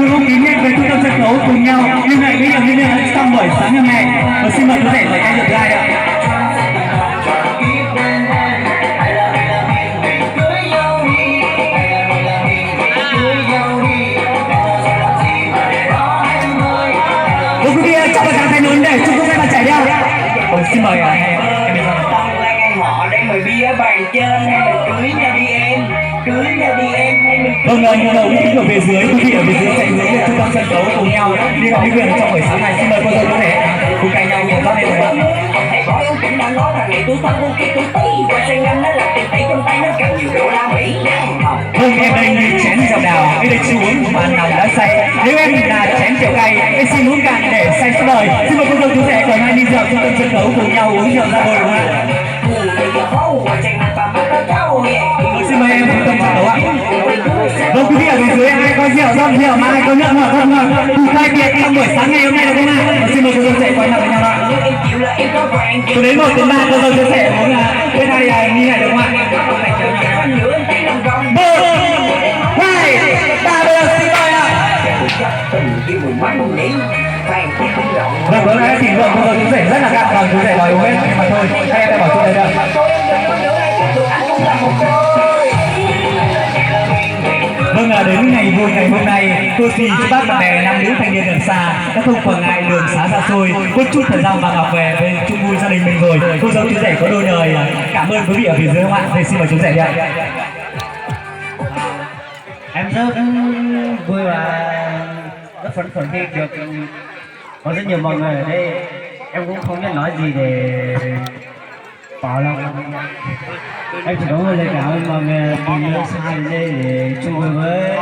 Người không khí nhanh với trung tâm sân khấu cùng nhau liên hệ với nhiều liên hệ trong buổi sáng hôm nay. Và xin mời quý vị phải tay được like ạ. Quý vị chọn một tràng tay lớn để chúc các bạn trẻ đi ạ. Xin mời em họ đang mời bia bàn trên hay mình cưới nhau đi em, cưới nhau đi em hay mình vâng, như đầu quý vị ở phía dưới, quý vị ở phía dưới chạy hướng lên trung tâm sân khấu cùng nhau đi học những việc trong buổi sáng này. Xin mời cô dâu có thể cùng cạnh nhau cùng lên rồi ạ. thầy bảo em cũng đã nói rằng ngày tôi thân cô kia tôi tí và say ngâm nó là tiền tỷ trong tay nó càng nhiều đô la Mỹ. Vâng, em đây như chén rượu đào, em đây chưa uống mà lòng đã say. Nếu em là chén rượu cay, em xin uống cạn để say suốt đời. Xin mời cô dâu chú rể còn hai ly rượu trung tâm sân khấu cùng nhau uống rượu ra bồi đúng không ạ? Xin mời em trung tâm sân khấu ạ. Vâng, quý vị ở phía dưới ai có rượu không? Rượu mà ai có nước ngọt không? Cùng khai biệt trong buổi sáng ngày hôm nay được không ạ? Xin mời cô dâu rể quay mặt với nhau ạ. Từ đến 1 đến 3 cô dâu chú rể muốn là bên này như này được không ạ? 1, 2, 3 bây giờ xin mời ạ. Vâng, bữa nay thỉnh vượng cô dâu chú rể rất là cạn, còn chú rể đòi uống hết nhưng mà thôi, các em đã bảo chuyện đây đâu. Vâng, đến ngày vui ngày hôm nay, tôi xin chúc bác bạn bè nam nữ thanh niên gần xa đã không quản ngại đường xá xa xôi, một chút thời gian và ngọc về bên chung vui gia đình mình rồi. Cô dâu chú rể có đôi lời cảm ơn quý vị ở phía dưới không ạ? Thì xin mời chú rể đi ạ. Em rất vui và rất phấn khởi khi được có rất nhiều mọi người ở đây. Em cũng không biết nói gì để tỏ lòng. Em chỉ có một lời cảm ơn mọi người từ nơi xa đến đây để chung vui với